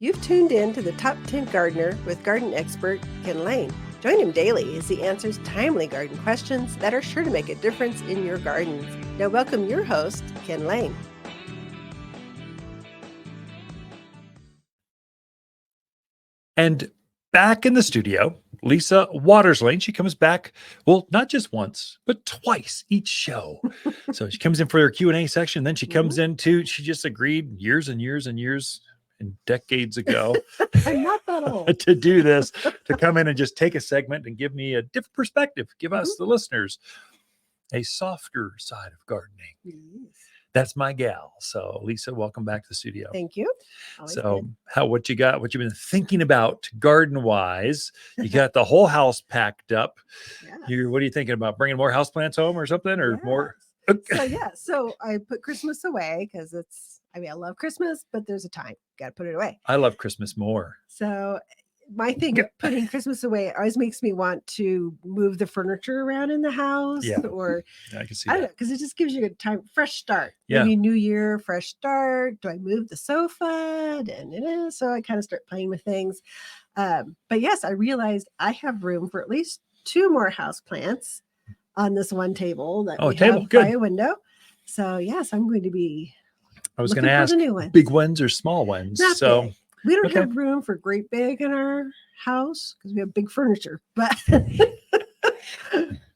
You've tuned in to the Top 10 Gardener with garden expert Ken Lain. Join him daily as he answers timely garden questions that are sure to make a difference in your gardens. Now welcome your host, Ken Lain. And back in the studio, Lisa Watters Lain. She comes back, well, not just once, but twice each show. So she comes in for her Q&A section. Then she comes into, she just agreed years and years and years and decades ago I'm not that old. to do this, to come in and just take a segment and give me a different perspective, give us, the listeners, a softer side of gardening. Yes. That's my gal. So Lisa, welcome back to the studio. Thank you. Always what you got, what you've been thinking about garden wise? You got the whole house packed up. Yeah. What are you thinking about? Bringing more houseplants home or something, or more? So I put Christmas away because I love Christmas, but there's a time. Got to put it away. I love Christmas more. So my thing of putting Christmas away always makes me want to move the furniture around in the house, or I can see I don't know, because it just gives you a fresh start. Yeah. Maybe New Year, fresh start. Do I move the sofa? So I kind of start playing with things. But yes, I realized I have room for at least 2 more houseplants on this one table that we have by a window. So yes, I'm going to be. I was going to ask, big ones or small ones? Not big. We don't have room for great big in our house because we have big furniture, but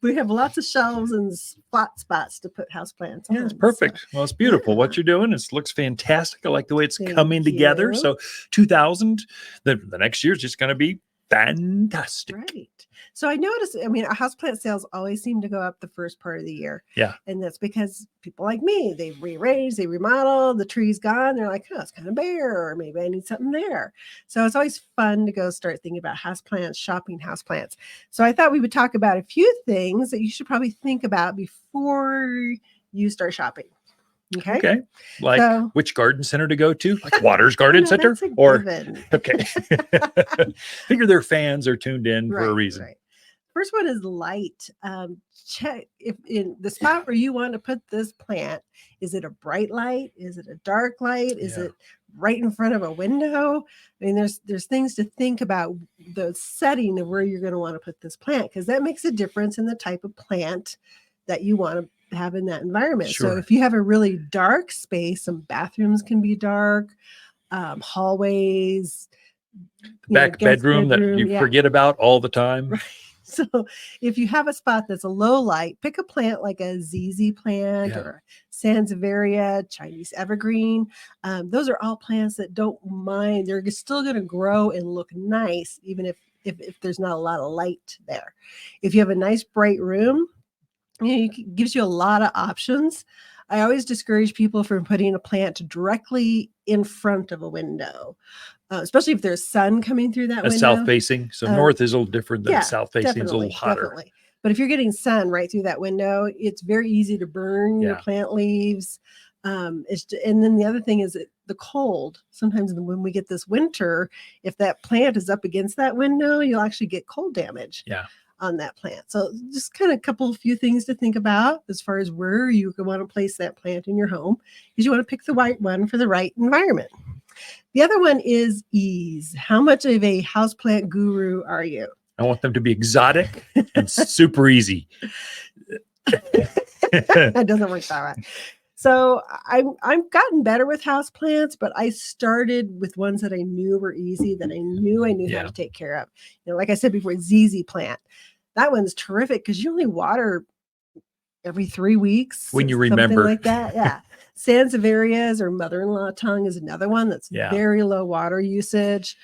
we have lots of shelves and flat spots to put houseplants on. Yeah, it's perfect. So, well, it's beautiful. What you're doing. It looks fantastic. I like the way it's coming together. So 2000, the next year is just going to be fantastic. Right. So I noticed, houseplant sales always seem to go up the first part of the year. Yeah. And that's because people like me, they rearrange, they remodel, the tree's gone. They're like, oh, it's kind of bare, or maybe I need something there. So it's always fun to go start thinking about houseplants, shopping houseplants. So I thought we would talk about a few things that you should probably think about before you start shopping. Okay. Like which garden center to go to? Like Watters Garden Center? Okay. Figure their fans are tuned in for a reason. Right. First one is light. Check if in the spot where you want to put this plant, is it a bright light? Is it a dark light? Is it right in front of a window? I mean, there's things to think about, the setting of where you're going to want to put this plant, because that makes a difference in the type of plant that you want to have in that environment. Sure. So if you have a really dark space, some bathrooms can be dark, hallways, back bedroom that you forget about all the time. Right. So if you have a spot that's a low light, pick a plant like a ZZ plant or Sansevieria, Chinese evergreen. Those are all plants that don't mind. They're still going to grow and look nice, even if there's not a lot of light there. If you have a nice bright room, it gives you a lot of options. I always discourage people from putting a plant directly in front of a window, especially if there's sun coming through that window. South facing. So north is a little different than south facing. It's a little hotter. Definitely. But if you're getting sun right through that window, it's very easy to burn your plant leaves. And then the other thing is the cold. Sometimes when we get this winter, if that plant is up against that window, you'll actually get cold damage. Yeah. On that plant. So just kind of a few things to think about as far as where you want to place that plant in your home, because you want to pick the right one for the right environment. The other one is ease. How much of a houseplant guru are you? I want them to be exotic and super easy. That doesn't work that way. So I've gotten better with houseplants, but I started with ones that I knew were easy, that I knew how to take care of. Like I said before, ZZ plant. That one's terrific because you only water every 3 weeks. When you remember. Something like that, yeah. Sansevierias or mother-in-law tongue is another one that's very low water usage.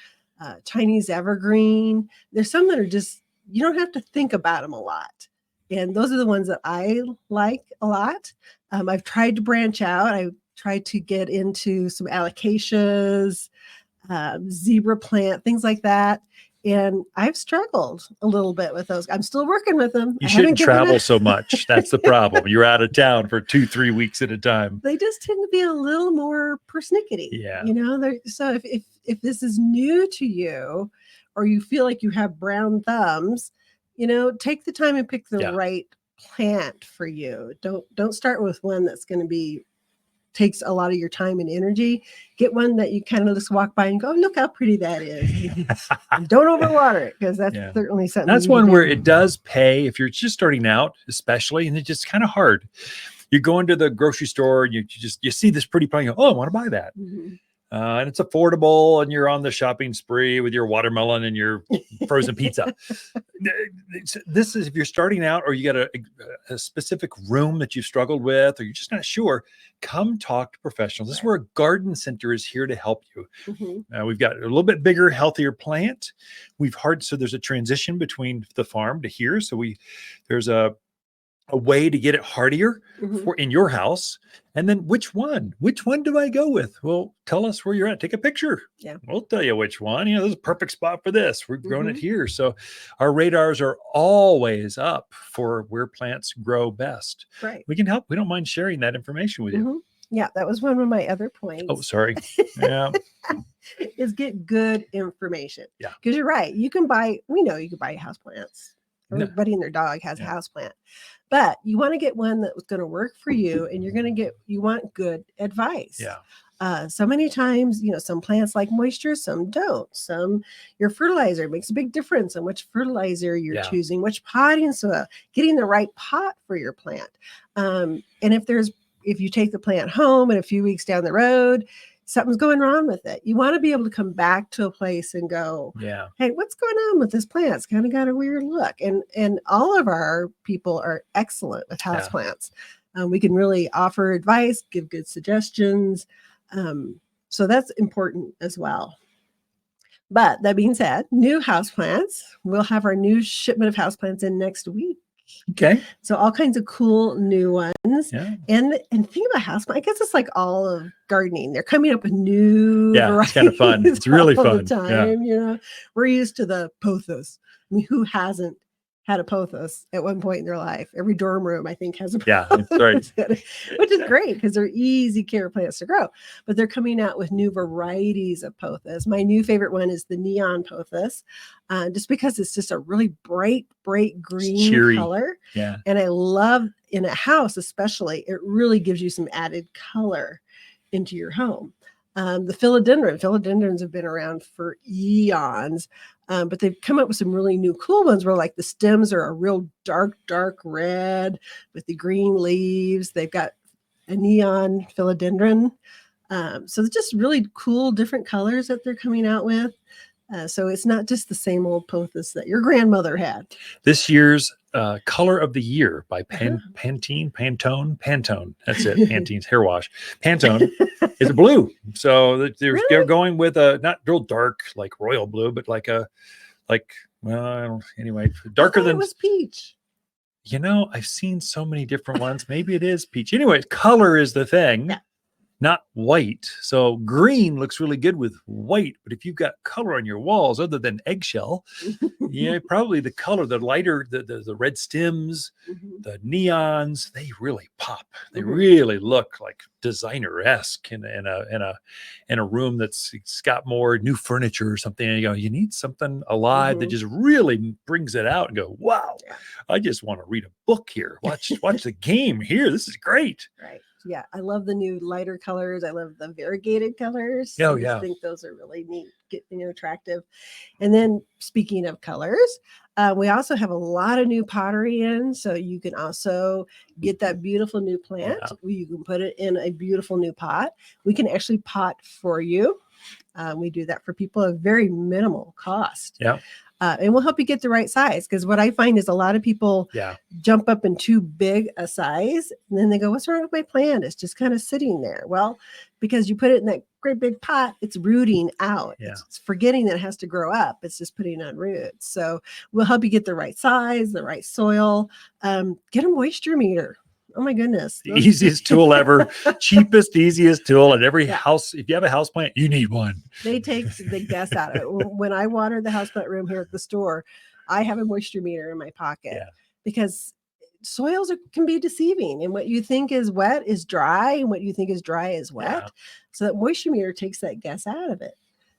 Chinese evergreen. There's some that are just, you don't have to think about them a lot. And those are the ones that I like a lot. I've tried to branch out. I tried to get into some alocasias, zebra plant, things like that. And I've struggled a little bit with those. I'm still working with them. You shouldn't travel so much. That's the problem. You're out of town for 2-3 weeks at a time. They just tend to be a little more persnickety. Yeah. So if this is new to you, or you feel like you have brown thumbs, take the time and pick the right plant for you. Don't start with one that's going to be takes a lot of your time and energy. Get one that you kind of just walk by and go, look how pretty that is. And don't overwater it, because that's certainly something. That's one where it does pay if you're just starting out, especially, and it's just kind of hard. You go into the grocery store and you see this pretty plant, you go, oh, I want to buy that. And it's affordable, and you're on the shopping spree with your watermelon and your frozen pizza. This is if you're starting out, or you got a specific room that you've struggled with, or you're just not sure, come talk to professionals. This is where a garden center is here to help you. We've got a little bit bigger, healthier plant. So there's a transition between the farm to here. So there's a way to get it hardier for in your house. And then which one do I go with? Well, tell us where you're at. Take a picture. We'll tell you which one. This is a perfect spot for this. We've grown it here. So our radars are always up for where plants grow best. Right. We can help. We don't mind sharing that information with you. Yeah, that was one of my other points. Oh, sorry. Yeah. Is get good information. Yeah. Because you're right. You can buy houseplants. Everybody and their dog has a houseplant. But you want to get one that's going to work for you, and you want good advice. So many times, some plants like moisture, some don't. Your fertilizer makes a big difference on which fertilizer you're choosing, which potting soil, getting the right pot for your plant. And if you take the plant home and a few weeks down the road, something's going wrong with it, you want to be able to come back to a place and go, hey, what's going on with this plant? It's kind of got a weird look. And all of our people are excellent with houseplants. We can really offer advice, give good suggestions. So that's important as well. But that being said, new houseplants, we'll have our new shipment of houseplants in next week. Okay. So all kinds of cool new ones. And think about houseplant. I guess it's like all of gardening. They're coming up with new varieties. It's kind of fun. It's really fun. Time, we're used to the pothos. I mean, who hasn't had a pothos at one point in their life? Every dorm room, I think, has a pothos. That's right. Which is great, because they're easy care plants to grow. But they're coming out with new varieties of pothos. My new favorite one is the neon pothos, just because it's just a really bright green color. And I love, in a house especially, it really gives you some added color into your home. The philodendrons have been around for eons, but they've come up with some really new cool ones where, like, the stems are a real dark red with the green leaves. They've got a neon philodendron. So it's just really cool, different colors that they're coming out with. So it's not just the same old pothos that your grandmother had. This year's color of the year by Pantone. That's it. Pantene's hair wash. Pantone is blue. So they're going with a not real dark like royal blue, but anyway, darker than. It was peach. I've seen so many different ones. Maybe it is peach. Anyway, color is the thing. Not white. So green looks really good with white, but if you've got color on your walls other than eggshell, probably the color, the lighter, the red stems, the neons, they really pop. They really look like designer-esque in a room that's got more new furniture or something. And you need something alive that just really brings it out and go, wow, I just want to read a book here. Watch the game here. This is great. Right. Yeah, I love the new lighter colors. I love the variegated colors. I think those are really neat, attractive. And then speaking of colors, we also have a lot of new pottery in. So you can also get that beautiful new plant. You can put it in a beautiful new pot. We can actually pot for you. We do that for people at very minimal cost. And we'll help you get the right size, because what I find is a lot of people jump up in too big a size, and then they go, what's wrong with my plant? It's just kind of sitting there. Well, because you put it in that great big pot, it's rooting out. It's forgetting that it has to grow up. It's just putting on roots. So we'll help you get the right size, the right soil. Get a moisture meter. Oh my goodness. The easiest tool ever. Cheapest, easiest tool at every house. If you have a house plant, you need one. They take the guess out of it. When I water the houseplant room here at the store, I have a moisture meter in my pocket because soils can be deceiving, and what you think is wet is dry, and what you think is dry is wet. So that moisture meter takes that guess out of it.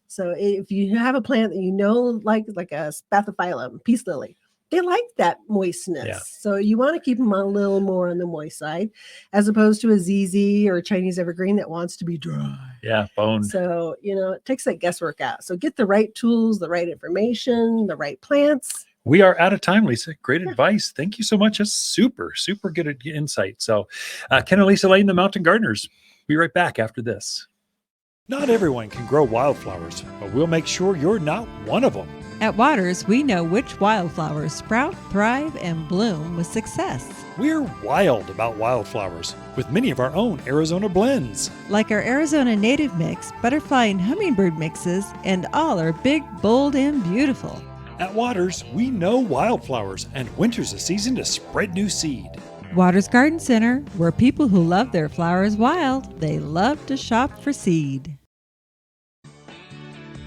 So if you have a plant that like a spathiphyllum, peace lily, they like that moistness. Yeah. So you want to keep them a little more on the moist side, as opposed to a ZZ or a Chinese evergreen that wants to be dry. Yeah, boned. So, it takes that guesswork out. So get the right tools, the right information, the right plants. We are out of time, Lisa. Great advice. Thank you so much. That's super, super good insight. So Ken and Lisa Lain, the Mountain Gardeners. Be right back after this. Not everyone can grow wildflowers, but we'll make sure you're not one of them. At Watters, we know which wildflowers sprout, thrive, and bloom with success. We're wild about wildflowers with many of our own Arizona blends. Like our Arizona native mix, butterfly and hummingbird mixes, and all are big, bold, and beautiful. At Watters, we know wildflowers, and winter's a season to spread new seed. Watters Garden Center, where people who love their flowers wild, they love to shop for seed.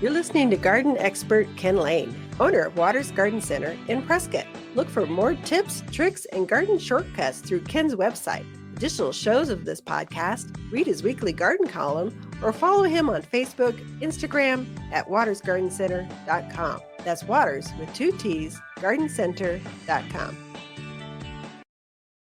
You're listening to garden expert Ken Lain, owner of Watters Garden Center in Prescott. Look for more tips, tricks, and garden shortcuts through Ken's website. Additional shows of this podcast, read his weekly garden column, or follow him on Facebook, Instagram at wattersgardencenter.com. That's Watters with 2 T's, gardencenter.com.